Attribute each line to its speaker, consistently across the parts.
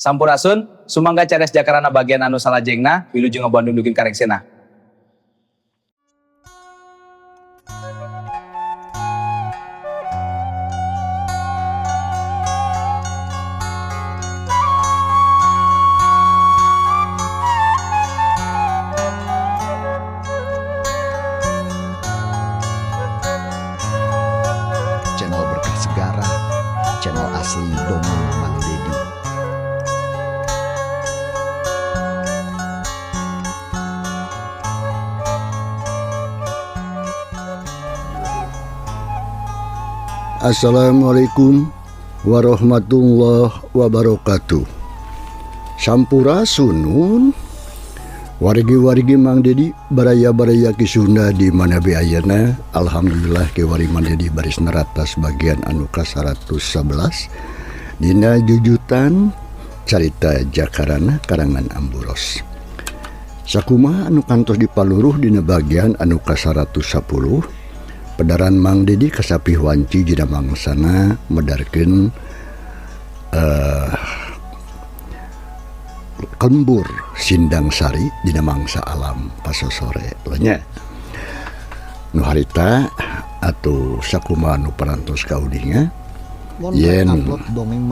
Speaker 1: Sampurasun, sumangga cares jakarana bagian anu salajengna, wilujeng Bandung dugin kareksena.
Speaker 2: Channel Berkah Segara, channel asli dongeng Mang Dedi. Assalamualaikum warahmatullahi wabarakatuh. Sampurasun wargi-wargi Mang Dedi baraya-baraya ki Sunda di mana be ayeuna. Alhamdulillah ke wari Mang Dedi baris naratas bagian anu ka 111 dina jujutan carita Jakarana karangan Amburos. Sakumaha anu kantos dipaluruh dina bagian anu ka 110 pedaran Mang Dedi kasapih wanci dina mangsana medarkeun Lembur Sindang Sari dina mangsa alam pasosore nya. Nu harita atuh sakumaha nu parantos kaudinga yen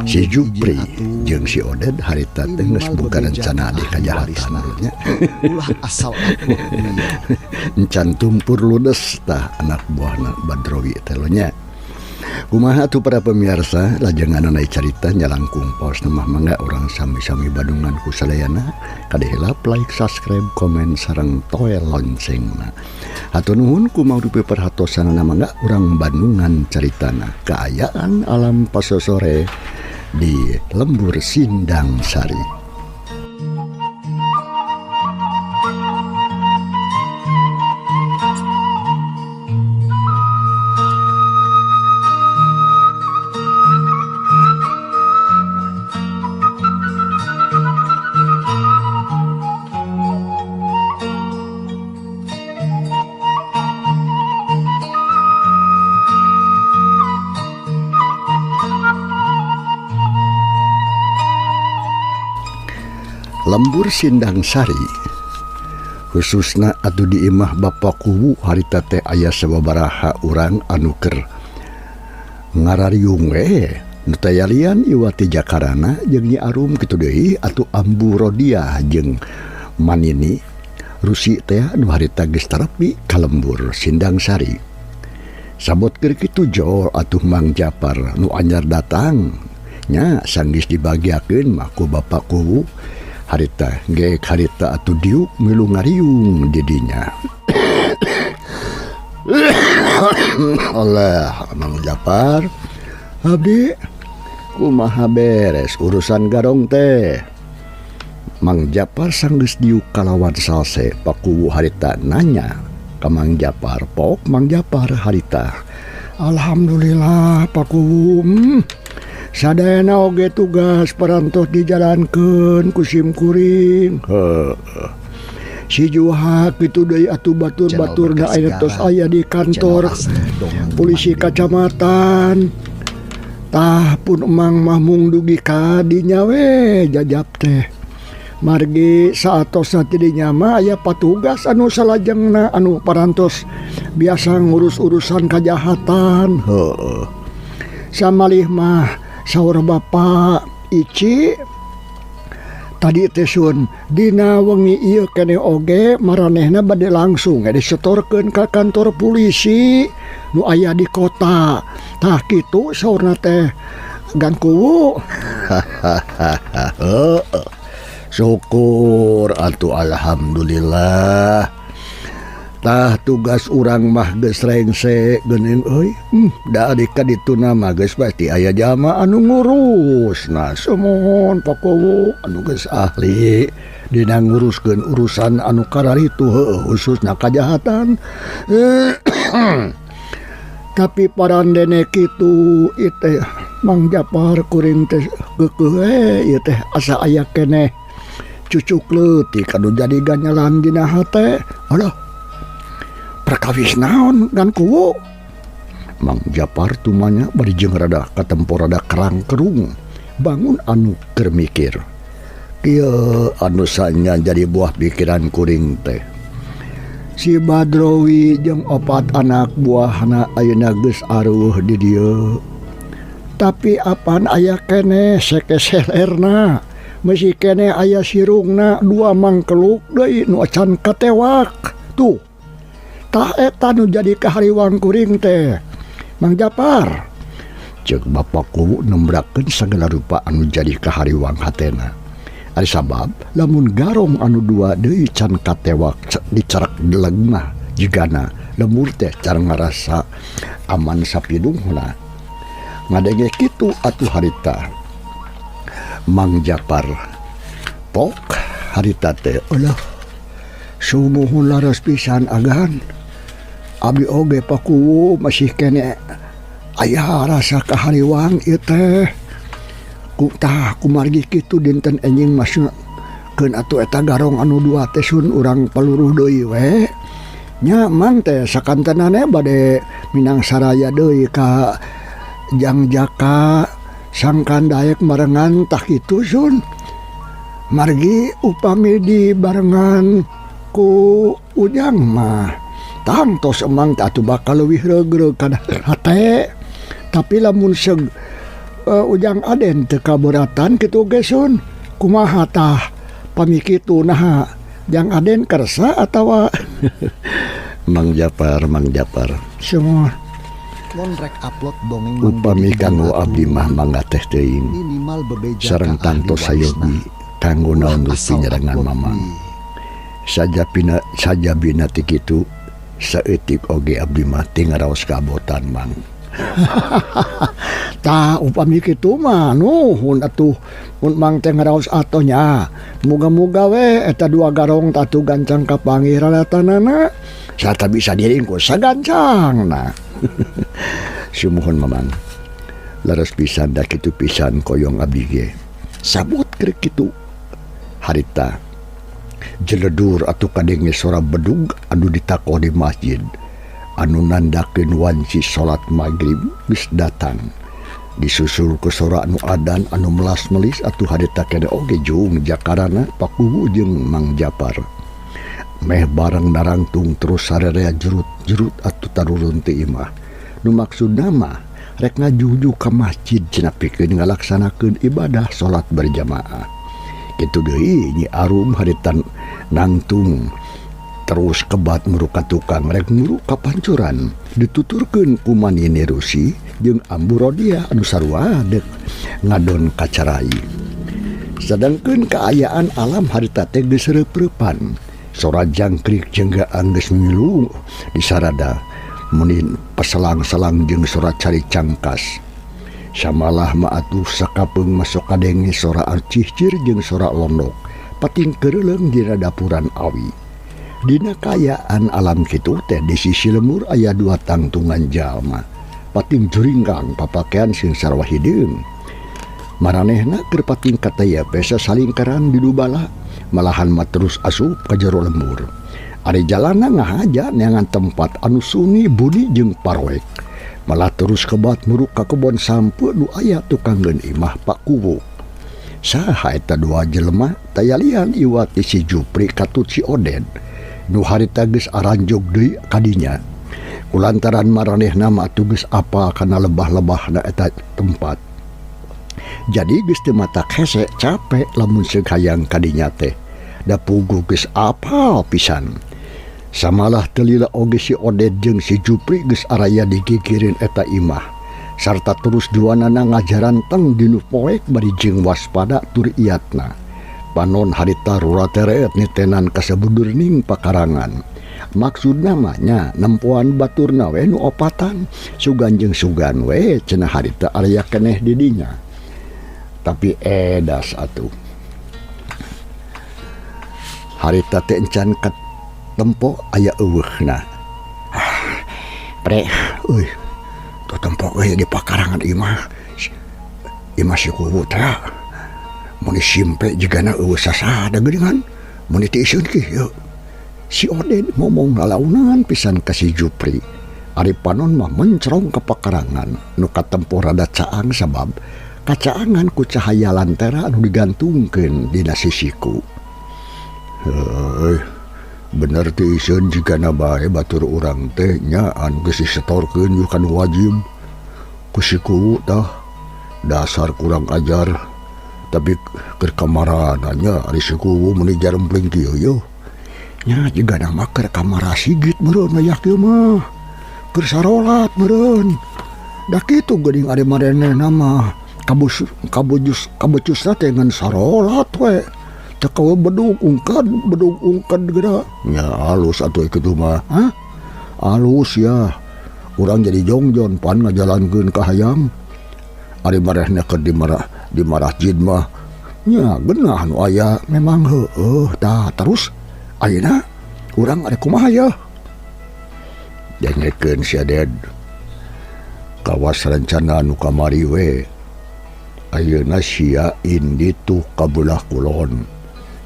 Speaker 2: si Jupri jeung si Oded harita teh geus boga rencana adi kajahatan nya.
Speaker 3: Ulah asal aku
Speaker 2: Encan tumpur ludes tah anak buahna Badrowi teh nya. Kumaha atuh para pemirsa lajenganna carita nyalangkung paos mah mangga urang sami-sami badungan ku sadayana kadehela like, subscribe, komen sareng toel loncengna. Hatur nuhun kumaha perhatosanna mangga urang bandungan caritana kaayaan alam pasosore di Lembur Sindang Sari. Lembur Sindang Sari khususna atuh di imah Bapak Kuwu harita teh aya sababaraha urang anu keur ngarariung we nu teh lian iwati Jakarana jeung Nyi Arum kitu deui atuh Ambu Rodia jeung Manini Rusi teh nu harita geus terapi ka Lembur Sindang Sari. Sabot keur kitu jol atuh Mang Japar nu anyar datang nya sanggis dibagiakeun mah ku Bapak Kuwu harita geek harita atuh diuk milu ngariung didinya. Allah Mang Japar abdi kumaha beres urusan garong teh. Mang Japar sanggeus diuk kalawan salse Pakuwu harita nanya ka Mang Japar pok Mang Japar harita alhamdulillah Pakuwu sadayana oge tugas parantos dijalankeun ku simkuring. Si Juha kitu deui atuh batur-baturna aya tos aya di kantor polisi kacamatan. Tah pun emang mah mung dugi ka dinya we jajab teh. Margi saatosna ti dinya mah aya patugas anu salajengna anu parantos biasa ngurus urusan kajahatan. Heueuh. Samalih mah saur Bapak Ici tadi teh sun dina wengi ieu keneh oge maranehna bade langsung disetorkeun ka kantor polisi nu aya di kota. Tah kitu saurna teh Gan Kuwu. Syukur atuh alhamdulillah. Tah tugas urang mah geus rengse geuning euy. Da adik ka ditu mah geus pasti aya jama anu ngurus. Nah sumohon Pak Kuwu anu geus ahli dina nguruskeun urusan anu kararitu heueuh khususna kajahatan. Tapi parandene kitu ieu teh Mang Japar kuring teh keukeuh ieu teh asa aya keneh cucuk leutik anu jadi ganyalan dina hate. Aduh perkawis naon Gan Kuwu? Mang Japar tumanya bari jeung rada katempo rada kerang kerung bangun anu keur mikir. Kieu anusanya jadi buah pikiran kuring teh. Si Badrowi jeung 4 anak buahna ayeuna geus aruh di dieu. Tapi apaan aya keneh sekeselerna, mesi keneh aya sirungna 2 mangkeluk deui nu acan katewak. Tuh, tah eta nu jadi kahariwang kuring teh, Mang Japar. Ceuk bapakku nembrakeun sagala rupa anu jadi kahariwang hatena. Ari sabab lamun garong anu 2 deui can katewak dicerak deleg mah jigana lemur teh cara ngarasa aman sapidungna. Ngadenge kitu atuh harita. Mang Japar pok harita teh eueuh sumuhun laras pisan agan. Abi oge pakuwu masih kene aya rasa kahariwang ieu teh. Kumargi kitu dinten enjing maskeun atuh eta garong anu 2 teh sun urang paluruh deui we. Nya mang teh sakantenana bade minang saraya deui ka Jang Jaka sangkan daek marengan tah kitu sun. Margi upami di barengan ku Ujang mah tangtos emang atuh bakal leuwih regreg kana hate. Tapi lamun Ujang Aden teu kaberatan kitu ge sun. Kumaha tah pami kitu naha Jang Aden kersa atawa Mang Japar semua
Speaker 3: Mun rek upload dongeng
Speaker 2: upami kanggo abdi mah mangga teh teuing
Speaker 3: minimal bebeja
Speaker 2: sareng
Speaker 3: ka ahli
Speaker 2: tantos
Speaker 3: warisna.
Speaker 2: sayogi kanggo naon
Speaker 3: Asal
Speaker 2: penyerangan
Speaker 3: upload
Speaker 2: mamang.
Speaker 3: di
Speaker 2: Sajabina ti kitu saeutik oge abdi mah teu ngaraos kabotan Mang. Tah upami kitu mah nuhun atuh mun Mang teh ngaraos atonya. Muga-muga we eta 2 garong tatu gancang ka pangiralatanana sarta bisa diringkus sagancangna. Sumuhun Mamang. Laras pisan da kitu pisan koyong abdi ge. Sabut keur kitu. Harita jeledur atuh kadenge sora bedug anu ditakoh di masjid. Anu nandakeun wanci salat maghrib geus datang. Disusul ku sora anu adan anu melas-melis atuh harita kene oge jeung jakarana pakuwu jeung Mang Japar. Meh bareng narangtung terus sarerea jurut-jurut atuh tarurun ti imah. Nu maksudna mah rek ngajuju ka masjid cenah pikeun ngalaksanakeun ibadah salat berjamaah. Kitu deui Nyi Arum harita nangtung terus kebat muruka tukang rek muru ka pancuran dituturkeun ku Manini Rusi jeung Ambu Rodia anu sarua deuk ngadon kacarai. Sedangkeun kaayaan alam harita teh geus reup-reupan. Sora jangkrik jenggaan geus milu di sarada munin peselang-selang jeung sora cari cangkas. Samalah mah atuh sakapeung masuk kadenge sora arcihcir jeung sora londok pating keureleung dina dapuran awi. Dina kaayaan alam kitu teh di sisi lemur aya 2 tangtungan jalma pating juringgang papakean sing sarwa hideung. Maranehna keur pating kataya pesa salingkaran di dubala malahan mah terus asup ka jero lembur. Ari jalanna ngahaja neangan tempat anu sunyi buni jeung parwek. Malah terus kebat muruk ka kebon sampe nu aya tukanggeun imah Pak Kuwu. Saha eta 2 jelema tayalian iwati si Jupri katut si Oden. Nu harita geus aranjog deui kadinya. Kulantaran maranehna mah atuh geus apal kana lebah-lebahna eta tempat. Jadi geus teu matak hese capek lamun seug hayang kadinya teh. Da puguh geus apal pisan. Samalah teu lila oge si Oded jeung si Jupri geus araya digigireun eta imah. Sarta terus duanana ngajaran teng dinu poek bari jeung waspada tur iatna. Panon harita ruratereet nitenan kasebudurning pakarangan. Maksudna mah nya nempuan baturna we nu opatan sugan jeung sugan we cenah harita area keneh di dinya. Tapi edas atuh. Harita teh encan tempo aya eueuhna. Pre, euy. Tuh tempo we di pakarangan imah. Imah si Kuwu teh. Mun simpe jigana eueuh sasada geuningan. Mun diiseun kieu. Si Oden ngomong ngalaunan pisan ka si Jupri. Ari panon mah mencrong ka pakarangan nu katempo rada caang sabab kacaangan ku cahaya lantera anu digantungkeun dina sisiku. Bener teh iseun jigana bae batur urang teh nya anu geus disetorkeun ieu kan wajib. Ku si Kuwu tah dasar kurang ajar. Tapi keur kamarana nya ari si Kuwu meuni jarempling kieu yo. Nya jigana mah keur kamara sigit meureun aya kieu mah. Keur sarolat meureun. Da kitu geuning ari marenehna mah kabujusna teh ngan sarolat we. Cek kawa bedug ungkad geura. Ya halus atuh kitu mah. Hah? Halus ya. Urang jadi jongjon pan ngajalankeun ka hayam. Ari marehna keur di masjid mah. Nya geunah anu aya memang heueuh tah terus ayeuna urang ari kumaha ya? Dengekeun sia Ded. Kawas rencana anu kamari we. Ayeuna sia indi tuh ka beulah kulon.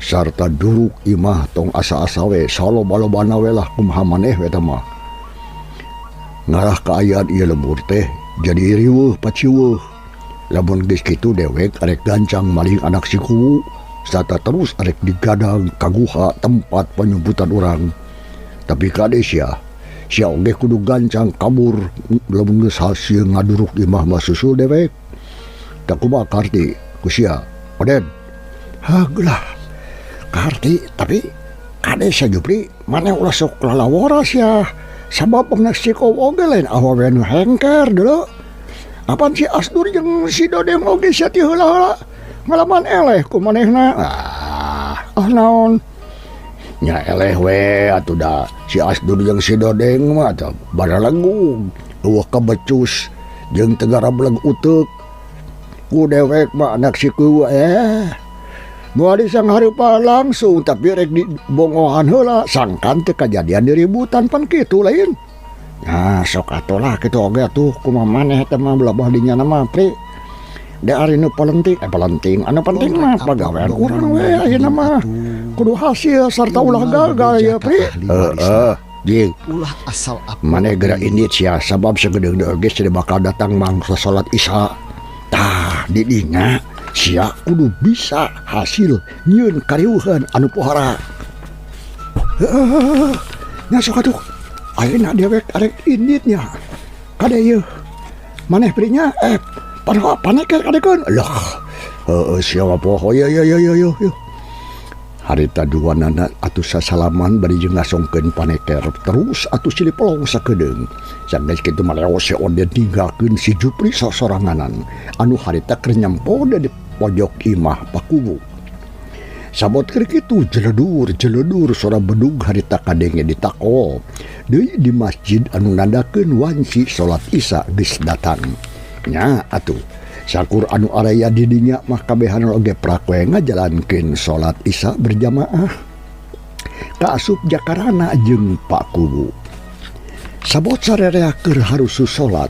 Speaker 2: Sarta duruk imah tong asa-asa we saloba-lobana we lah kumaha maneh we teh mah. Ngarah kaayaan ieu lembur teh jadi riweuh paciweuh. Lamun geus kitu dewek arek gancang maling anak si Kuwu sarta terus arek digadang kaguha tempat penyumputan urang. Tapi kade sia oge kudu gancang kabur lamun geus hasil ngaduruk imah mah susul dewek. Tak kumaha karti ku sia Oden. Haglah Karti, tapi kade sia Jupri maneh ulah sok lalawaras ya. Sabab pengna si Kuwu oge lain awewe nu hengker deuleu. Apaan si Asdur jeung si Dodem oge sia ti heula-heula ngalaman eleh ku manehna. Naon? Nya eleh we atuh da si Asdur jeung si Dodeng mah tah baralagung eueuh kabecus jeung tegara beleg uteuk. Ku dewek mah anak si Kuwu moal disang hareupa langsung tapi rek dibongohan heula sangkan teu kajadian diributan pan kitu lain. Nah sok atuh lah kitu oge atuh kumaha maneh teh mah belah dinya mah Pri. Da ari nu palenting anu penting mah pagawean urang we ayeuna mah kudu hasil sarta ulah gagal ya Pri. Jing
Speaker 3: Ulah asal apa
Speaker 2: maneh geura indit sia sabab sagedeung oge sudah bakal datang mangsa salat Isya. Tah di dinya sia kudu bisa hasil nyieun karieuhan anu pohara. Nya sok atuh ayeuna dewek arek inditnya kade ieu maneh Prinya paneker kadekeun lah sia poho ya harita duanana atuh sasalaman bari jeung ngasongkeun paneker terus atuh silih pelong sakedeung sanggeus kitu maleos si Oden tinggalkeun si Jupri sosoranganan anu harita keur nyempode di pojok imah Pak Kuwu. Sabot keur kitu jeledur sora bedug harita kadenge ditako deui di masjid anu nandakeun wanci salat Isya geus datang. Nya atuh sakur anu araya di dinya mah kabehan oge prakwe ngajalankeun salat Isya berjamaah. Kaasup jakarana jeung Pak Kuwu. Sabot sarerea keur harusu salat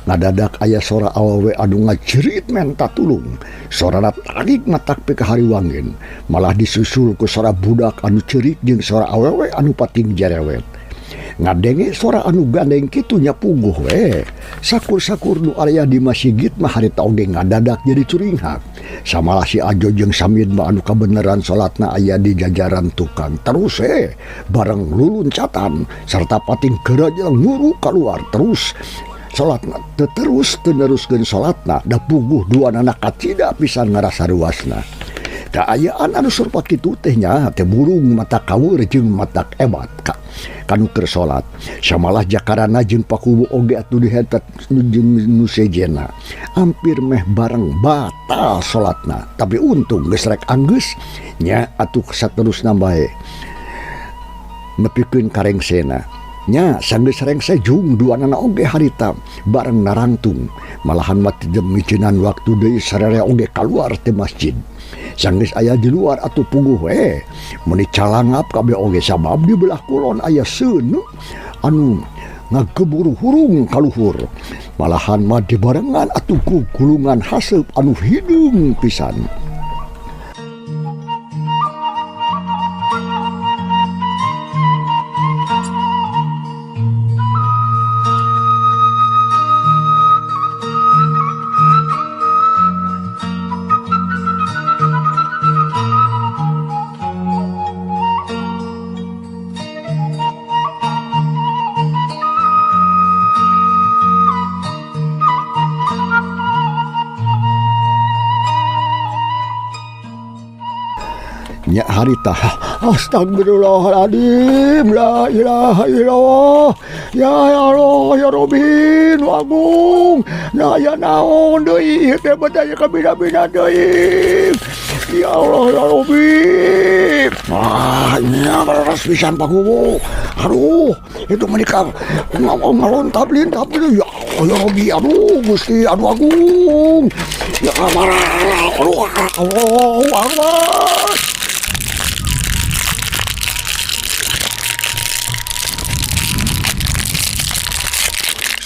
Speaker 2: ngadadak aya sora awewe anu ngajerit menta tulung. Sorana tarik matak pe kahariwangeun malah disusul ku sora budak anu ceurik jeung sora awewe anu pating jerewet. Ngadenge sora anu gandeng kitu nya puguh we. Sakur-sakur nu area di masjid mah harita oge ngadadak jadi curinghak. Samalah si Ajo jeung Samid mah anu kabeneran salatna aya di jajaran tukang. Terus bareng luluncatan sarta pating geura nguru keluar terus salatna terus teruskeun salatna da puguh dua anak kacida pisan ngarasa ruasna. Kaayaan anu surpa kitu teh nya teh burung mata kaweur jeung matak ebat kanu keur salat. Samalah jakarana jeung Pak Kuwu oge atuh dihetet jeung nu sejena. Hampir meh bareng batal salatna, tapi untung geus rek anggeus nya atuh saterusna bae. Nepikeun karengsena. Nya sanggeus rengse jung duanana oge harita bareng narangtung malahan mati demi cenah waktu deui sararea oge kaluar ti masjid. Sanggeus aya di luar atuh puguh we meuni calangap kabeh oge sabab di belah kulon aya seuneu anu ngageburu hurung kaluhur malahan mah dibarengan atuh ku gulungan haseup anu hideung pisan. nya harita. Astagfirullahaladzim, la ilaha illallah. Ya Allah, ya Robin, Agung. Nah ya naon deui teh badaya kabina-bina deui. Ya Allah, ya Robin. Nya baras pisan Pakuwu. Aduh, itu menikah ngalontab-lintap gitu. Ya Allah, ya Robin, aduh Gusti, aduh Agung. Ya marah, aduh Allah.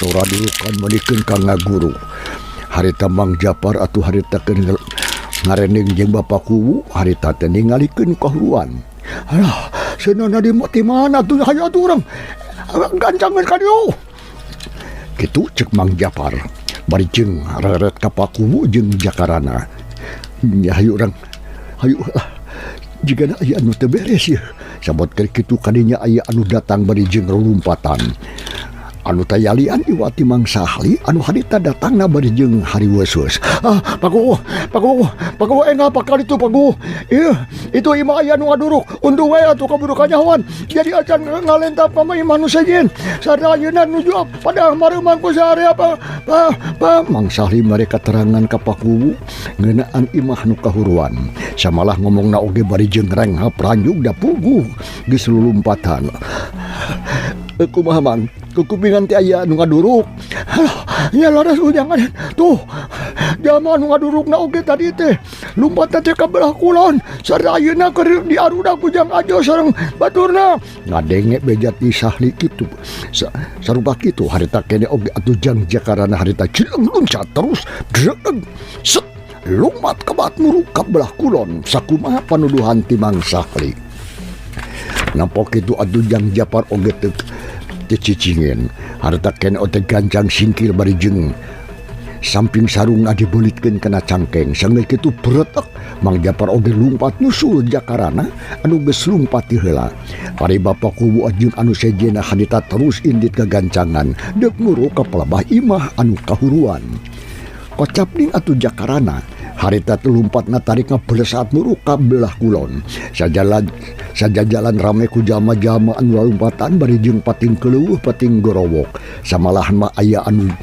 Speaker 2: Sora dilukan menikeun ka ngaguru. Harita Mang Japar atuh harita keun ngareneng jeung Bapak Kuwu, harita teh ningalikeun kahuluan. Alah, seunana di mana tuh aya tuh urang gancangan ka dieu. Kitu ceuk Mang Japar. Bari jeung reret ka Pak Kuwu jeung Jakarana. Nya hayu urang. Hayu jigana aya anu teu beres ieu. Sabot keur kitu kadinya aya anu datang bari jeung relumpatan. Anu tayalian iwati Mang Sahli anu harita datangna bari jeung hari weus. Paku enggak pakal itu Paku. Itu imah aya nu ngaduruk. Untung we atuh kaburu kanyahoan. Jadi acan ngalentap ka imah nu sejen. Sadayeuna nuju pada mareuman ku sarea apa. Mang Sahli mereka terangan ka Paku ngeunaan imah nu kahuruan. Samalah ngomongna oge bari jeung renghap ranjug da puguh geus lulumpatan. Kumaha Mang? Kekupingan teh aya nu ngaduruk. Nya laras ujangan. Tuh, jama nu ngadurukna oge tadi teh. Lumpatna teh ka belah kulon. Sarta ayeuna keur diarudak ku Jang Ajo sareng baturna. Ngadenge beja ti Sahli kitu. Sarupa kitu harita kene oge atuh Jang Jakarana harita cileng luncat terus dreeg. Set lumpat ka batmuru ka belah kulon. Sakumaha panuduhan ti Mang Sahli. Nampok itu atuh Jang Japar oge teu cicingin harta kene ote gancang singkir bari jeung samping sarungna dibelitkeun kana cangkeng sanggeus kitu beretek Mang Japar oge lumpat nyusul Jakarana anu geus lumpat ti heula. Pari Bapak Kuwu jeung anu sejena hadita terus indit ka gancangan deuk muru ka pelebah imah anu kahuruan. Kocap ning atuh Jakarana harita teu lumpatna tarik ngabelesat muru ka belah kulon. Sajajalan rame ku jama-jama anu lalumpatan bari jeung pating keleuweuh pating gorowok. Samalahan mah aya anu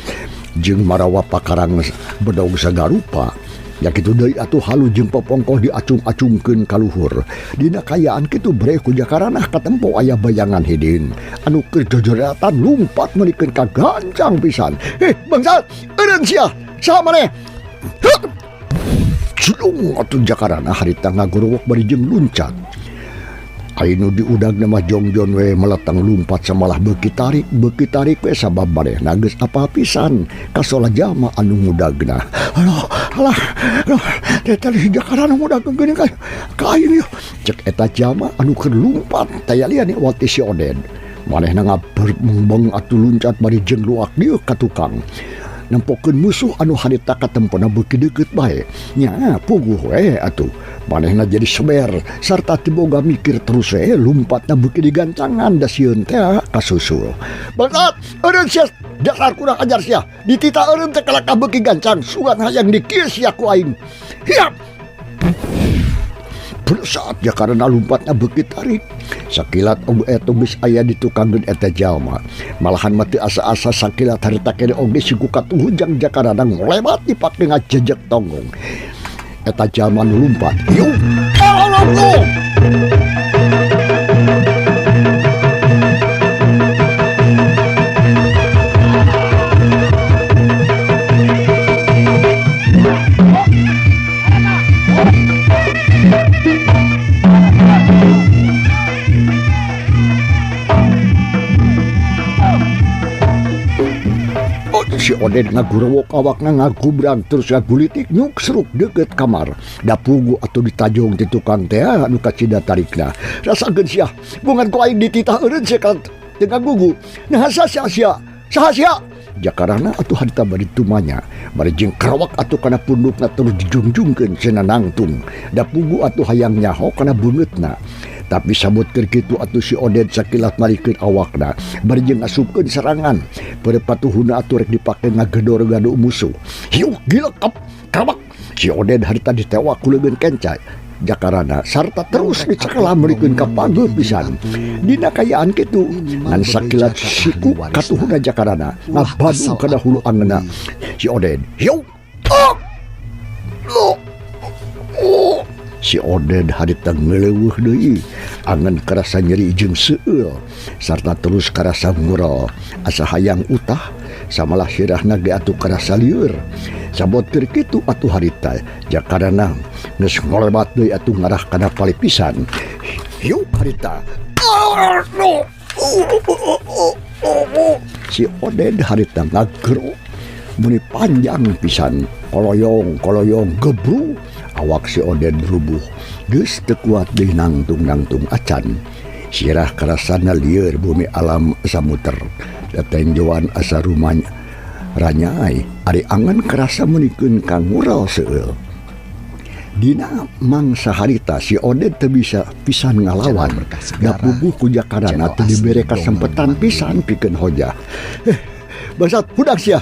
Speaker 2: jeung marawa pakarang bedog sagarupa. Ya kitu deui atuh halu jeung popongkoh diacung-acungkeun ka luhur. Dina kayaan kitu bre ku Jakarana katempo aya bayangan hiding anu keur jojoreatan lumpat melikeun ka gancang pisan. Bangsat, eureun sia. Saha maneh? Cilung atuh Jakarana harita ngagorowok bari jeung luncat. Ainu diudagna mah jongjon we meletang lumpat samalah beuki tarik we sabab manehna geus apal pisan kasola jama anu ngudagna. Alah teh Jakarana ngudagkeun ka aing cek eta jama anu keur lumpat tayalian wati si Oden. Manehna ngaberbeng atuh luncat bari jeung luak dieu ka tukang. Nempokeun musuh anu harita katempona beuki deukeut bae. Nya puguh we atuh. Manehna jadi seber sarta tiboga mikir terus we lumpatna beuki digancangan da sieun teh kasusul. Bangsat, eureun sia dasar kurang ajar sia. Ditita eureun teh kalak beuki gancang sugan hayang dikieu sia ku aing. Hiap. Saat Jakarana lumpatna beuki tarik. Sakilat oge eta geus aya di tukanggeun eta jalma. Malahan mati asa-asa sakilat harita kene oge siku katuhu Jang Jakarana ngolewat dipake ngajejek tonggong. Eta jalma nu lumpat. Yuk, alangku. Si Oden ngagurowok awakna ngagubrang terus ngagulitik nyuk seruk deukeut kamar. Da pugu atuh ditajong ti tukang teh anu kacida tarikna. Rasakeun sia, bungan ku aing dititah eureun sia ka teu ngagugu. Nah saha sia? Jakarana atuh harita bari tumanya, bari jeung karawak atuh kana pundukna terus dijungjungkeun cenah nangtung. Da pugu atuh hayang nyaho kana beungeutna. Tapi sabut keur kitu atuh si Oden sakilat marikeun awakna bari jeung ngasupkeun serangan. Perepatuhuna atuh rek dipake ngagedor-gado musuh. Hiuh gilekep karawak. Si Oden harita ditewak ku leungeun kencai. Jakarana sarta terus dicekala merikeun ka pageu pisan. Dina kayaan kitu ngan sakilat siku katuhuna Jakarana ngabadu kana hulu angeuna si Oden. Hiu. Si Oden harita ngeleuweuh deui, angan karasa nyeri jeung seueul sarta terus karasa ngura asa hayang utah samalah sirahna ge atuh karasa lieur. Sabot keur kitu atuh harita Jakarana geus ngolebat deui atuh ngarah kana palipisan. Hiu harita. Si Oden harita ngagero muni panjang pisan koloyong gebru. Awak si Oden rubuh geus teu kuat deui nangtung acan. Sirah karasana lieur bumi alam samuter tetenjoan asa rumanya ranyai ari angan karasa menikeun ka ngural seueul. Dina mangsa harita si Oden teu bisa pisan ngalawan da puguh ku Jakarana teu dibere kasempetan pisan pikeun hoja. Basat budak sia.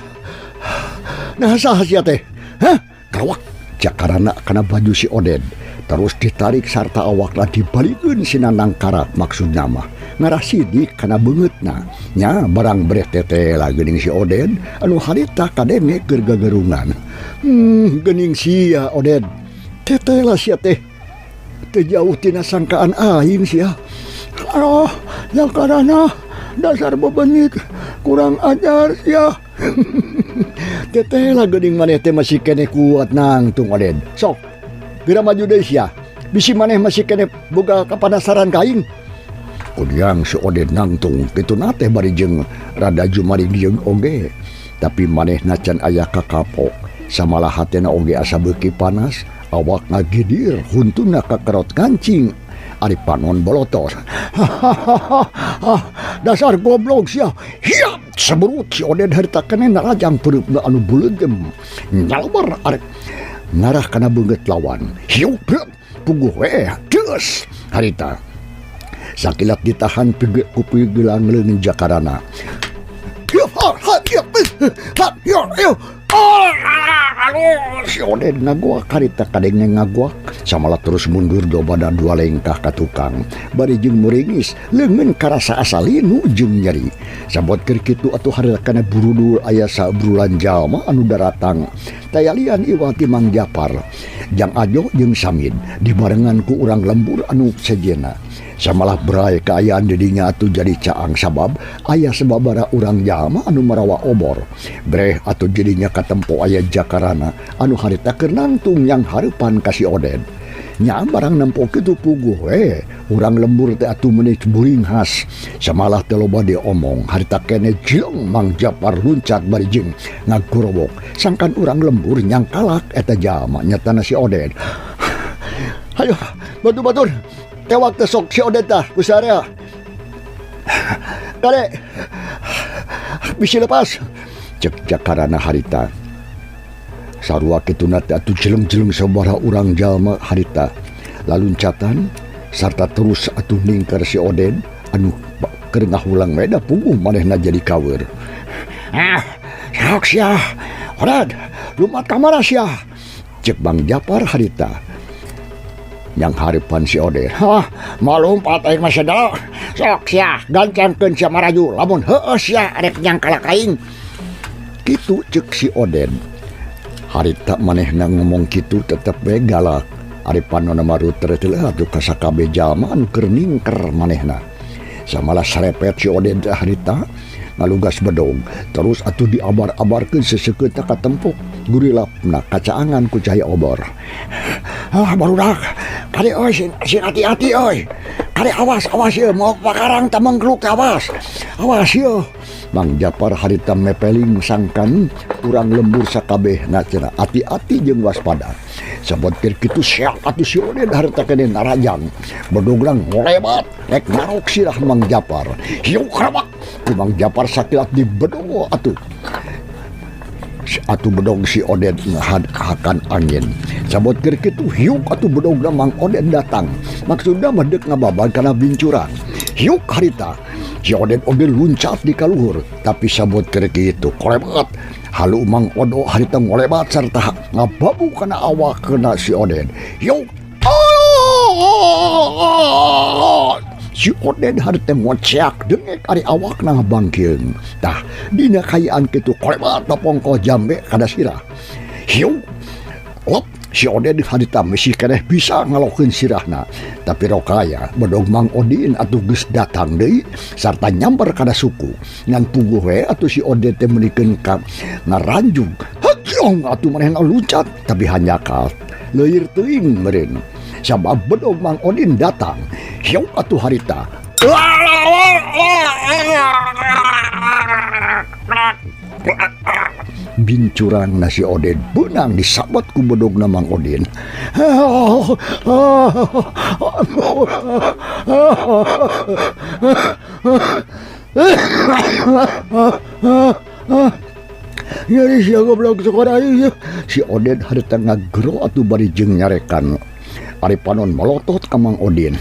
Speaker 2: Nah saha sia teh? Hah? Kawak Jakarana kana baju si Oden terus ditarik sarta awakna dibalikeun sinanang karat maksudna mah ngarah sidik kana beungeutna nya barang breh tete lah geuning si Oden anu harita kadenge keur gagerungan. Geuning sia Oden tete lah sia teh teu jauh tina sangkaan aing sia. Aduh Jakarana dasar bebenit kurang ajar sia. Teteh lah geuning maneh teh masih kene kuat nangtung Oden. Sok, geura maju deui sia. Bisi maneh masih kene boga kapanasaran ka aing. Kudyang si Oden nangtung kituna teh bari jeung rada jumaring jeung oge. Tapi manehna can aya kakapok. Samalah hatena oge asa beuki panas, awakna gidir huntuna kakerot kancing. Ari panon bolotos. Dasar goblok sia. Hiap seberut si Oden harita kene narajang pereupna anu beuleugem. Nyalbar arek ngarah kana beungeut lawan. Hiu puguh we deus harita. Sakilat ditahan ku pigelang leungeun Jakarana. Si Oden ngaguak harita kadenge ngaguak samalah terus mundur dobada dua lengkah ka tukang bari jeung muringis leungeun karasa asa linu jeung nyeri. Sabot keur kitu atuh hareukana burudul aya sabrulan jalma anu daratang tayalian iwati Mang Japar Jang Ajo jeung Samid dibarengan ku urang lembur anu sejena. Samalah berai kaayaan didinya atuh jadi caang sabab aya sababara urang jalma anu marawa obor. Breh atuh jadinya katempo aya Jakarana anu harita keur nangtung yang hareupan ka si Oden. Nya barang nempo kitu puguh we urang lembur teh atuh meunih buring has. Samalah teh loba diomong harita kene jilong Mang Japar luncat bari jeung ngagorowok. Sangkan urang lembur nyangkalak eta jalma nyatana si Oden. Hayo batur-batur tewak teh sok si Oden tah kusarea. Kade bisi lepas cek Jakarana harita. Sarua kituna teh atuh jeleng-jeleng sabaraha urang jalma harita laluncatan sarta terus atuh ningker si Oden anu keur ngahulang we da puguh manehna jadi kaweur. Sok sia Oden lumat ka mana sia cek Mang Japar harita. Yang harapan si Oden, malum patay mah sadala. Sok sia gancangkeun sia maraju lamun heueuh sia arek nyangkala kaing. Kitu ceuk si Oden. Harita manehna ngomong kitu tetep we galak. Ari panonna maruter teh atuh ka sakabe jalma anu keur ningker manehna. Samalah sarepet si Oden teh harita ngalugas bedog terus atuh diabar-abarkeun seseukeut ka tempuk gurilapna kacaangan ku cahaya obor. Barudak kade euy sin hati-hati euy. Kade awas ieu mau pakarang teh mengkluk awas ieu. Mang Japar harita mepeling sangkan urang lembur sakabehna cenah hati-hati jeung waspada. Sabot keur kitu siak atuh si Oden harita kene narajang bedoglang ngolebat rek narok sirah Mang Japar. Hiu krabak ku Mang Japar sakilat di bedog atuh bedog si Oden ngahakan angin. Sabot keur kitu hiuk atuh bedogna Mang Oden datang. Maksudna mah deuk ngababad kana bincuran. Hiuk harita si Oden luncat di kaluhur tapi sabot keur kitu kolebat halu Mang Odo harita ngolebat sarta ngababu kana awak kena si Oden. Hiuk Si Oden harita ngocek dengek ari awak na bangkeun. Tah dina kayaan kitu kolebat pongko jambe kada sirah. Hiu. Lop si Oden harita mesi keneh bisa ngalokeun sirahna. Tapi rokaya bedog Mang Odin atuh geus datang deui sarta nyamper kada suku. Ngan puguh we atuh si Oden teh meunikeun ka ngaranjung. Hakyong atuh manehna luncat tapi hanya ka leuir teuing meureun. Sabab bedog Mang Odin datang. Hiu atuh harita. Bincurang nasi Oden benang disabot ku bedogna Mang Odin. Nyari sia goblok sekolah ieu. Si Oden harita ngagero atuh bari jeung nyarekan. Ari panon melotot ka Mang Odin.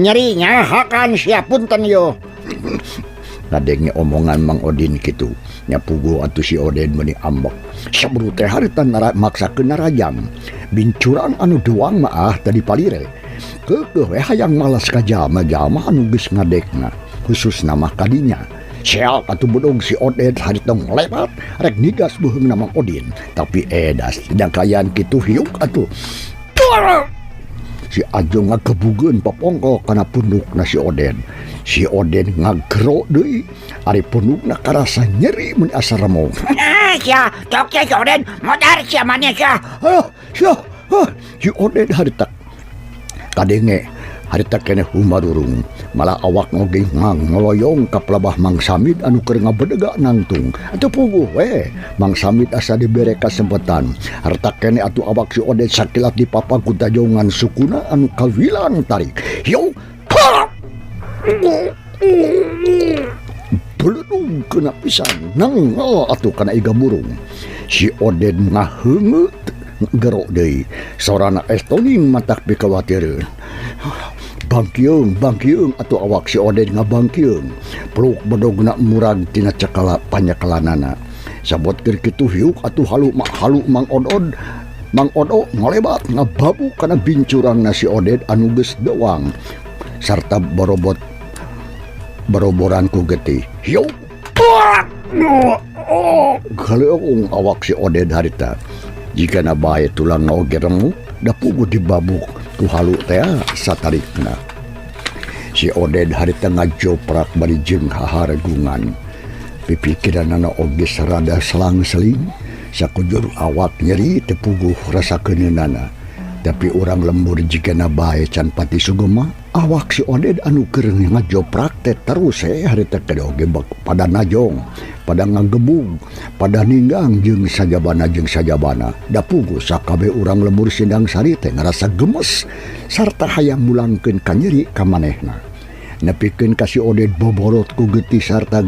Speaker 2: Nyeri nyahakan siapunten yo. Ngadenge omongan Mang Odin kitu. Nya puguh atuh si Oden meuni ambek. Sabru teh harita maksakeun narajam. Bincurang anu doang mah tadi palire. Keukeuh we hayang malas ka jalma-jalma anu geus ngadekna. Khususna mah kadinya. Seak atuh bedog si Oden harita ngelepat rek nigas beuheungna Mang Odin. Tapi edas dina kayaan kitu hiuk atuh. Si Ajo ngagebugeun papongko kana pundukna si Oden. Si Oden ngagero deui ari pundukna karasa nyeri mun asa remuk. Sia, tok si Oden, modar sia maneh sia. Si Oden harita kadenge harita keneh humarurung. Malah awak ngoge ngoloyong ka pelabah Mang Samit anu keur ngabedega nangtung. Atuh puguh we, Mang Samit asa dibere kasempetan. Harta keneh atuh awak si Oden sakilat dipapa ku dajongan sukuna anu kawilan tarik. Hiu. Beledung kena pisan nangol atuh kana iga burung. Si Oden ngaheungeut gero deui. Sorana estoning matak pikawatireun. Bangkiung atuh awak si Oden ngabangkiung. Peluk bedogna murag tina cekala panyakelanana. Sabot keur kitu hiuk atuh halu Mang Odod. Mang Odo ngolebat ngababu kana bincurangna si Oden anu geus doang. Sarta baroboran ku getih. Hiuk. Galeung awak si Oden harita. Jika na bae tulang oge remuk da puguh dibabuk tu halu teh satarikna. Si Oden harita ngajoprak bari jeung haharegungan. Pipikiranna oge sarada selang-seling sakujur awak nyeri teu puguh rasakeunana. Tapi urang lembur jigana bae can pati sugema awak si Oden anu keur ngajoprak teh terus harita kada oge pada najong, pada ngagebug, pada ninggang jeung sajabana da puguh sakabe urang lembur sindang sari teh ngarasa gemes sarta hayang mulangkeun ka nyeri ka manehna. Nepikeun ka si Oden boborot ku getih sarta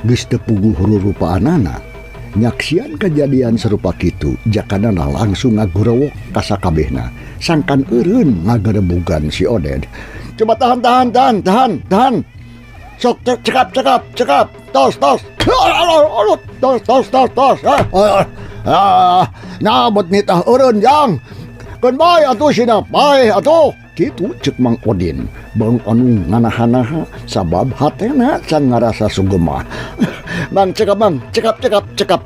Speaker 2: geus teu puguh rurupaanana. Nyaksian kejadian serupa kitu jakanana langsung ngagurewok ka sakabehna. Sangkan eureun ngagerebugan si Oden. Coba tahan. Sok cekap. Tos. Tos. Nah bet nitah eureun jang. Keun bae atuh sina, bae atuh. Kitu cek Mang Odin. Bang anu nganaha-naha sabab hatena can ngarasa sugema. Bang, cekap,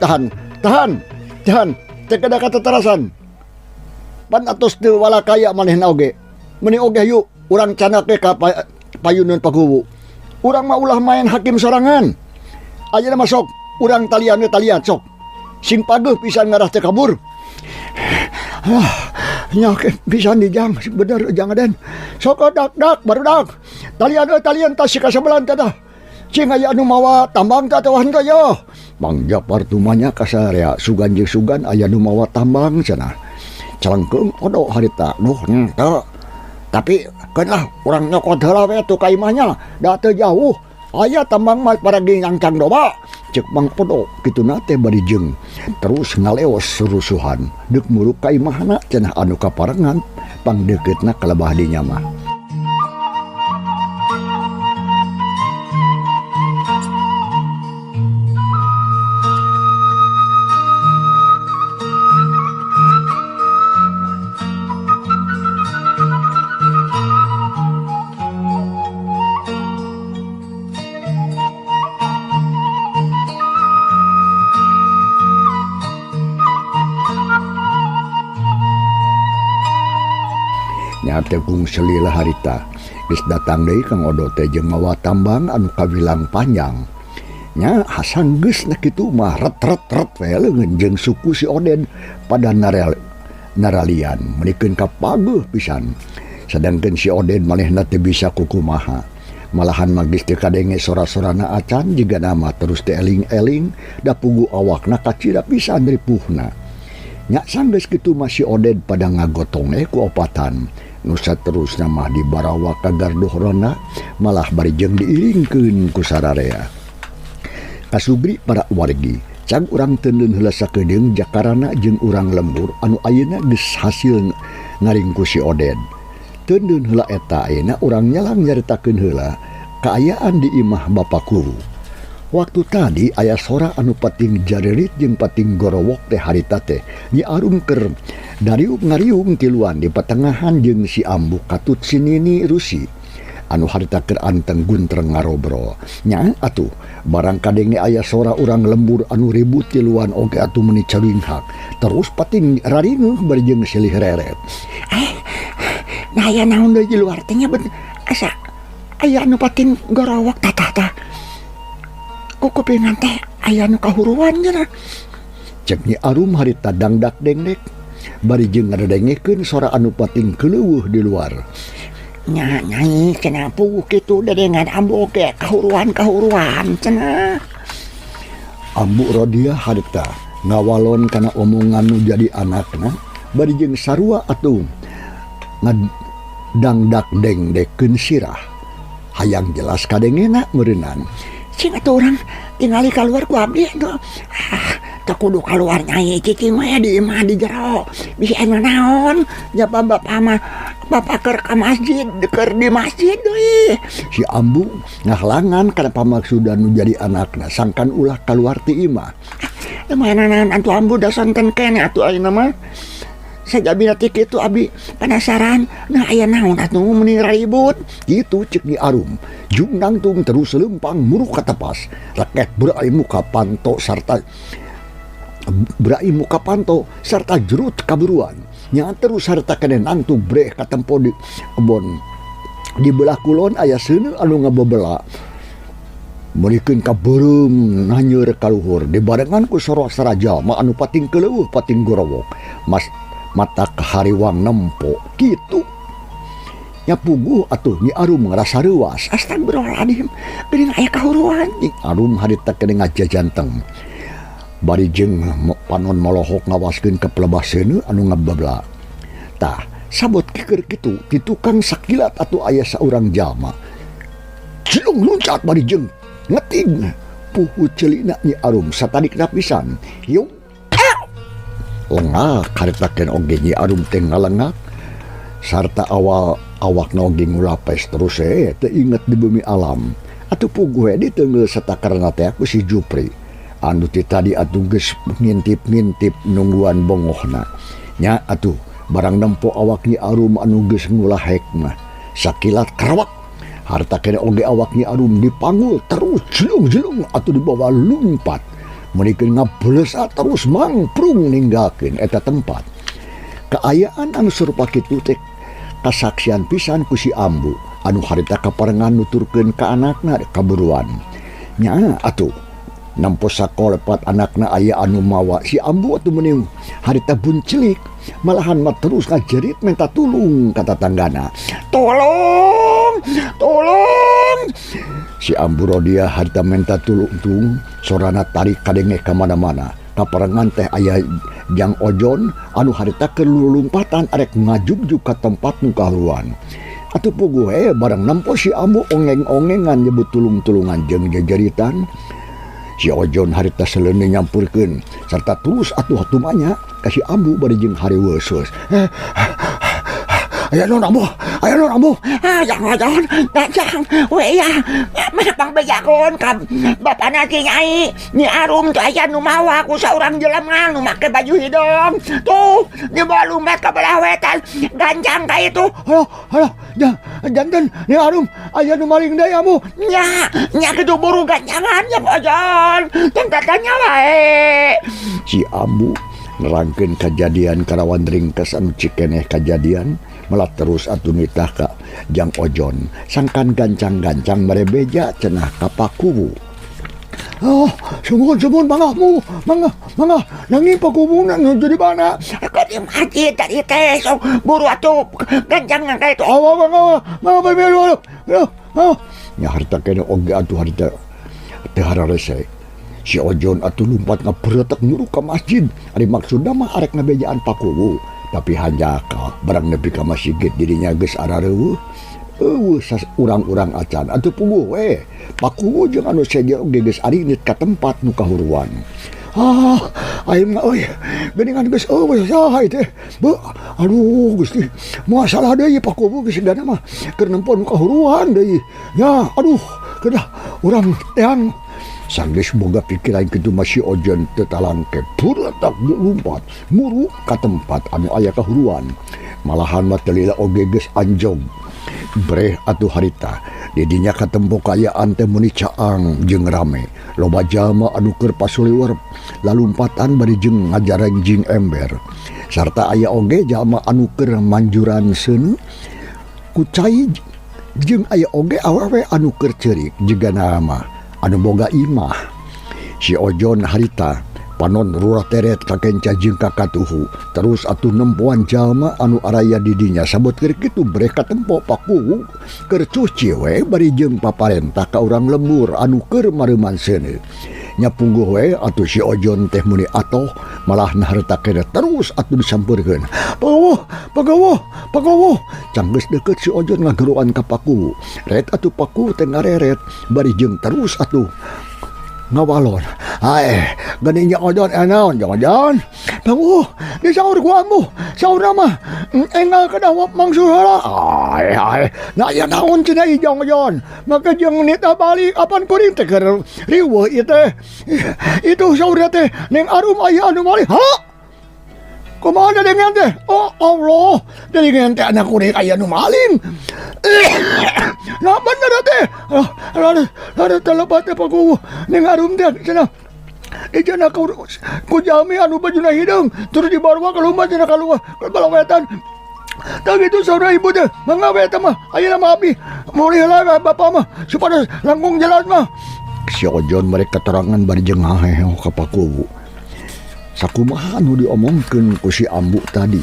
Speaker 2: tahan. Teu kada katatarasan. Pan atos teu wala kaya manehna oge. Meuni oge hayu urang canake ka payuneun paguwu. Urang mah ulah main hakim sorangan. Ayeuna mah sok urang talian sok. Sing pageuh pisan ngarah teh kabur. Nyak pisan di jang bener jang Aden. Sok dak baru dak. Talian tas ka sabelan tah. Cing aya anu mawa tambang teh tawan teh yo. Mang Japar tumanya kasarea sugan jeung sugan aya nu mawa tambang cenah. Calengkeung odo harita duh teu. Tapi keun lah urang nyokot heula we tu ka imahnya da teu jauh. Aya tambang mah paragi ngangcang doba. Cek Mang Odo kituna teh bari jeung terus ngaleos surusuhan deuk muruk ka imahna cenah anu kaparengan pangdeuketna kalebah dinya mah. nya tegung selila harita geus datang deui Kang Odo teh jeung mawa tambang anu kawilang panjang nya Hasan geus na kitu mah ret we leungeun jeung suku si Oden pada naralian menikeun kapaguh pisan sedangkan si Oden manehna teu bisa kukumaha malahan magis teu kadenge sora-sorana acan jiga nama terus teh eling-eling da pugu awakna kacida pisan ripuhna nya sanggeus kitu masih Oden pada ngagotong ku opatan nusa terus nama di barawa ka gardohrona malah bari jeung diiringkeun ku sararea kasubri para wargi can urang teuneun heula sakedeung jakarana jeung urang lembur anu ayeuna geus hasil ngaringku si Oden teuneun heula eta ayeuna urang nyalang nyaritakeun heula kaayaan di imah Bapak Guru. Waktu tadi aya sora anu pating jarerit jeung pating gorowok teh harita teh nyi Arum keur dariung ngariung tiluan di patengahan jeung si Ambu katut si Nini Rusi anu harita keur anteng guntreng ngarobrol nya atuh barang kadenge aya sora urang lembur anu ribut tiluan oge atuh meuni caringhak terus pating rarineuh bari jeung silih reret
Speaker 4: nah aya naon deui di luar teh nya asa aya anu pating gorowok tah kupingan teh aya nu kahuruan cenah
Speaker 2: cek Nyi Arum harita dangdak dengdek bari jeung ngadengekeun sora anu pating keleuweuh di luar
Speaker 4: nyai cenah puguh kitu dedengan Ambu ge kahuruan cenah
Speaker 2: Ambu Rodia harita ngawalon kana omongan nu jadi anakna bari jeung sarua atuh ngadangdak dengdekeun sirah hayang jelas kadengena meureunnan
Speaker 4: sing atuh urang tingali keluar ku abdi tuh teu kudu keluar nyai cicing mah di imah di jero bisa naon nya bapak mah bapak keur ka masjid keur di masjid deui
Speaker 2: si Ambu ngahlangan kana pamaksudan nu jadi anakna sangkan ulah keluar ti imah
Speaker 4: lumayan antu Ambu da sonten kene atuh ayeuna mah sajabina ti kitu abi penasaran nah aya naon atuh meuni ribut
Speaker 2: gitu cek Nyi Arum jungnang tung terus lempang muruk ka tepas raket berai muka panto serta jerut kaburuan nya terus sarta kene nantu breh ka tempo di kebon di belah kulon aya seuneu anu ngabebela merikeun ka beureum nanyeur ka luhur dibarengan ku sora saraja ma anu pating keleuweuh pating gorowok mata kahariwang nempo gitu nya puguh atuh Nyi Arum ngerasa reuas
Speaker 4: astagfirullahaladzim geuning aya kahuruan
Speaker 2: Nyi Arum harita kene ngajajanteng bari jeung panon molohok ngawaskeun ka pelebah seuneu anu ngababla tah sabot keur kitu ti tukang sakilat atuh aya saurang jalma cilung loncat bari jeung ngeting puhu ceulina Nyi Arum satadikna pisan yuk lengak harita kene oge Nyi Arum teh ngalengak sarta awak oge ngulapes terus teu inget di bumi alam atuh puguh di teungeul satakarna teh ku si Jupri anu ti tadi atuh geus ngintip-ngintip nungguan bongohna nya atuh barang nempo awak Nyi Arum anu geus ngulahek mah sakilat karawak harta kene oge awak Nyi Arum dipanggul terus jelung-jelung atuh dibawa lumpat menikeun ngabeulesa terus mangprung ninggalkeun eta tempat kaayaan anu serupa kitu teh kasaksian pisan ku si Ambu anu harita kaparengan nuturkeun ka anakna kaburuan nya atuh nampo sakolepat anakna aya anu mawa si Ambu atuh meuning harita buncelik malahan mah terus ngajerit minta tulung kata tanggana tolong si Ambu Rodia harita minta tulung sorana tarik kadenge ka mana-mana kaparengan teh aya Jang Ojon anu harita keur lulumpatan arek ngajug-jug ka tempat nu kahuruan atuh puguh barang nampo si Ambu ongeng-ongengan nyebut tulung-tulungan jeung jejeritan si Ojon harita seleuneu nyampurkeun sarta tulus atuh tumanya ka si Ambu bari jeung hareuweus aya naon Ambu jangan
Speaker 4: we ya memang bejagon ka bapana ti nyai Nyi Arum teh aya nu mawa ku saurang jelema nu make baju hidung tuh di bawah lumet ka belah wetan ganjang ka itu
Speaker 2: halah janten Nyi Arum aya nu maling deui Ambu
Speaker 4: nya kitu buru ganjangan ya pojon tengkatanya wae
Speaker 2: si Ambu nerangkeun kajadian karawan ringkes anu cikeneh kajadian Malah terus atuh nitah ka Jang Ojon sangkan gancang-gancang merebeja cenah ka Pakuwu. Sumun mangga nanging Pakuwunan jadi mana?
Speaker 4: Aku di masjid tadi teh sok buru atuh ganjang yang kayak itu.
Speaker 2: Mangga bebelu. Nya harta kene oge atuh harita teu hararese. Si Ojon atuh lumpat ngaberetek nyuruh ka masjid. Ari maksudna mah arek ngabejaan Pakuwu. Tapi hanya ka barang nepi ka masjid dirinya geus arareueuh. Urang-urang acan atuh puguh we. Pakuwu jeung anu sedia oge geus arinit ka tempat nu kahuruan. Aing mah euy geuningan geus eueuh saha teh. Aduh Gusti, moal salah deui Pakuwu geus segana mah keur nempo nu kahuruan deui. Ya, aduh, kedah urang teang. Sanggeus boga pikiran kitu mah si Ojon teu talangke buretak lumpat muru ka tempat anu aya kahuruan. Malahan mah teu lila oge geus anjog. Breh atuh harita didinya katempo kayaan teh muni caang jeung rame. Loba jalma anu keur pasuliwer lalumpatan bari jeung ngajareng jing ember. Sarta aya oge jalma anu keur manjuran seun kucai jeung aya oge awewe anu keur ceurik jigana mah anu boga imah. Si Ojon harita panon rurah teret kakenca jeung kakatuhu terus atuh nempuan jalma anu araya didinya sabot keur kitu breh katempo Pakuwu keur cuci we bari jeung paparentah ka urang lembur anu keur mareuman seuneu. Nya pungguh we atuh si Ojon teh muni atoh malah naharta kene terus atuh disampeurkeun. Pakuwu canggeus deukeut si Ojon ngageruan ka Pakuwu. Ret atuh Pakuwu teh ngareret bari jeung terus atuh ngawalon. Geuning Jang Ojon naon Jang Ojon? Pakuwu, di saur kuamu, saurna mah enggal kadawap mangsul heula. Na aya naon cenah ieu Jang Ojon? Maka jeung nita balik apan kuring teh keur riweuh ieu teh. Itu saurna teh ning arum aya anu malih. Kumaha dengan teh? Oh Allah, dengan teh anak kuring aya nu maling. Nah bener teh. Ada telepat teh Pakuwu ning arum teh cenah. Di cenah ku jami anu bajuna hideung terus dibawa ka lumba cenah kaluar balawetan. Tah gitu saudara ibu teh mangga we teh mah ayeuna mah abdi meuli heula bapa mah supaya langkung jelas mah. Si Ojon mereka keterangan bari jeung ngaheo ka Pakuwu. Sakumaha anu diomongkeun ku si Ambu tadi.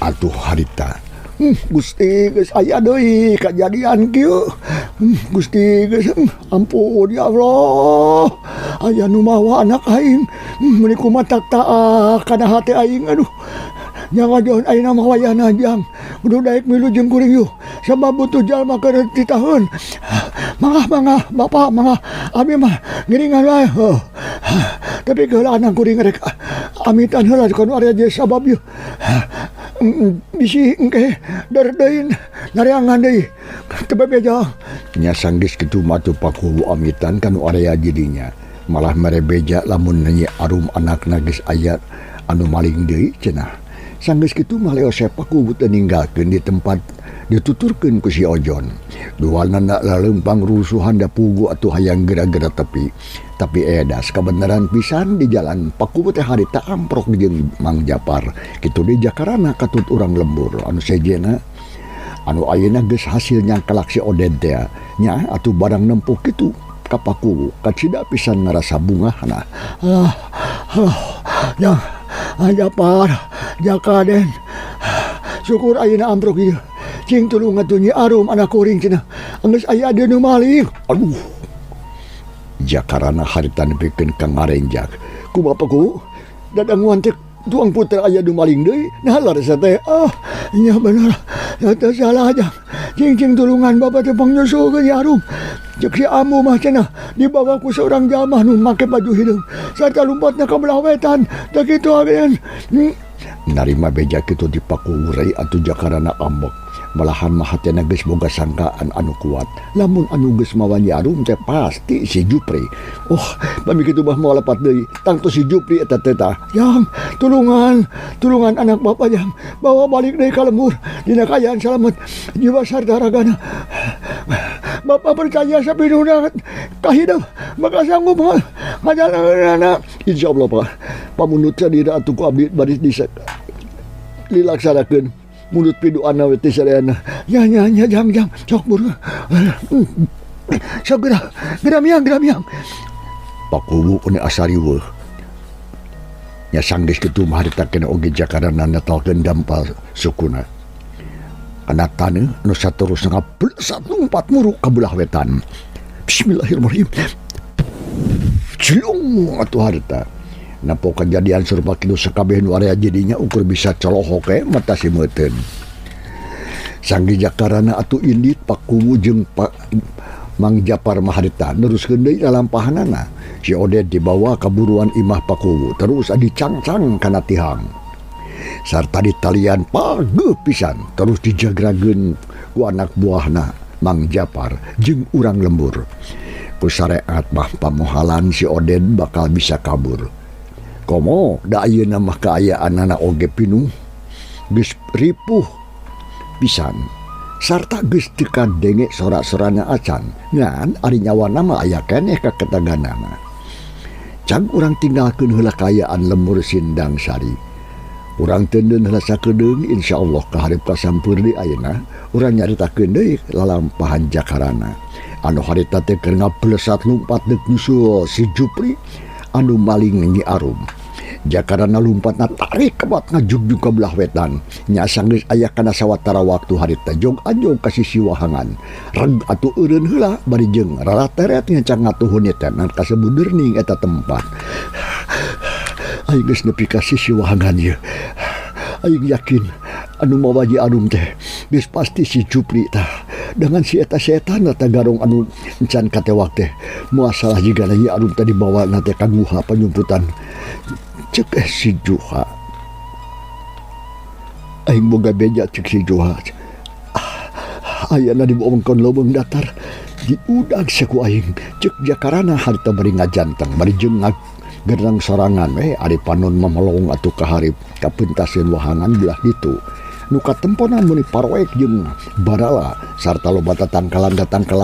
Speaker 2: Atuh harita Gusti geus aya deui kajadian kieu. Gusti geus ampun ya Allah. Aya nu mawa anak aing meuni kumaha tak taah kana hati aing aduh. Jang Ojon ayeuna mah wayahna Jang. Kudu daek milu jeung kuring yeuh. Sabab butuh jalma keur ditaheun. Mangga Bapak mangga abi mah ngiringan wae. Tapi geula anak kuring rek amitan heula kana area je sabab yeuh. Bisi engke dardein nareangan deui teu bebeja. Nya sanggeus kitu mah tu Pakuwu amitan kanu area jidinya. Malah merebeja lamun nyi arum anakna geus aya anu maling deui cenah. Sanggeus kitu mah leos Pakuwu teu ninggalkeun di tempat dituturkeun ku si Ojon. Duanana laleumpang rusuhan da pugu atuh hayang geura-geura tepi. Tapi edas kebenaran pisan di jalan Pakuwu teh harita amprok jeung Mang Japar. Kitu di Jakarana katut urang lembur anu sejena anu ayeuna geus hasil nyangkelak si Oden teh nya atuh barang nempuh kitu ka Pakuwu kacida pisan ngarasa bungahna. Japar Jakaden syukur ayeuna amprok ieu. Cing tulung atuh nyi arum anak kuring cenah. Geus aya deui nu maling. Aduh. Jakarana harita nepikeun ka ngarenjak. Ku bapakku dadanguan teh tuang putra aya nu maling deui. Nah larasa teh nya bener. Teu salah aja. Cing tulungan bapak teh pangnyusulkeun nyi arum. Cek si Amu mah cenah dibawa ku seorang jalma nu make baju hideung sarta lumpatna ka belah wetan. Tah kitu ageun. Narima beja kitu di Pakuwu rei atuh Jakarana ambek. Malahan mah hatena geus boga sangkaan anu kuat. Lamun anu geus mawa Nyi Arum teh pasti si Jupri. Bami kitu mah moal lepat deui. Tangtu si Jupri eta teh tah. Yang tulungan anak bapak Yang bawa balik deui ka lembur. Dina kayaan salamet jiwa sarta ragana. Bapak percaya sapinuna kahideung bakal sanggup ngajalanana. Insyaallah Pak. Pamunut sadina atuh ku abdi bari dilaksanakeun. mulut piduana we teh sadayana. Ya jam sok buru. Sok geram. Pakuwu ini asari weh. Nya sanggeus kitu mah harita kena oge jakarana natalkeun dampal sukuna. Kana taneuh nu saterus ngablesat lumpat muru ka belah wetan. Bismillahirrahmanirrahim. Cilung atuh harita. Napo kejadian serupa kitu sakabeh nu area jadinya ukur bisa colohok mata si meuteun. Sanggi jakarana atuh indit Pakuwu jeung Mang Japar mah harita neruskeun deui lalampahanana. Si Oded dibawa ka buruan imah Pakuwu terus dicangcang kana tihang. Sarta ditalian pageuh pisan terus dijagrageun ku anak buahna Mang Japar jeung urang lembur. Ku syariat mah pamohalan si Oded bakal bisa kabur. Komo da ayeuna mah kaayaanana oge pinuh geus ripuh pisan sarta geus teu kadenge sorak-sorana acan ngan ari nyawana mah aya keneh ka ketaganana. Cang urang tinggalkeun heula kaayaan lembur Sindang Sari. Urang teuneun heula sakedeung insyaallah ka hareup kasampeur di ayeuna urang nyaritakeun deui lalampahan jakarana. Anu harita teh keur ngablesat lumpat deuk nyusul si Jupri anu maling Nyi Arum. Jakarana lumpatna tarik kebat ngajugjug ka belah wetan. Nya sanggeus aya kana sawatara waktu harita jog anjog ka sisi wahangan. Reg atuh eureun heula bari jeung rarateret ngecang ngatuhun eta nan kasebudeurning eta tempat. Aing geus nepi ka sisi wahangan ieu. Aing yakin anu mawa Nyi Arum teh geus pasti si Jupri tah. Dengan si eta setan eta garong anu encan katewak teh muasalah jiga Nyi Arum tadi bawa na teh ka guha panyumputan. Cek si Juha. Aing boga beja cek si Juha. Ayeuna dibawa mengkon leuweung datar diudag saku aing. Cek jakarana harita bari ngajanteng bari jeung gerang sorangan ari panon mamelong atuh ka hareup ka peuntaseun wahangan belah ditu. Nu katempona muni paroek jeung barala sarta loba tatangkalan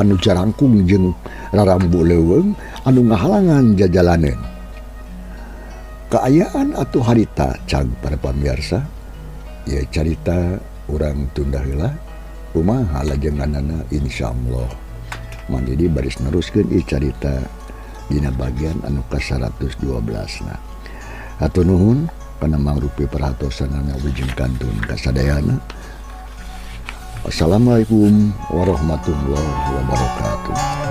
Speaker 2: nu jarangkung jeung rarambu leuweung anu ngahalangan jajalaneun. Kaayaan atuh harita cang para pamirsa. Ieu carita urang tunda heula kumaha lajenganana insyaallah. Mandidi baris neruskeun ieu carita dina bagian anu ka-112 na. Hatur nuhun kana mangrupi perhatosanana wijing kantun kasadayana. Assalamualaikum warahmatullahi wabarakatuh.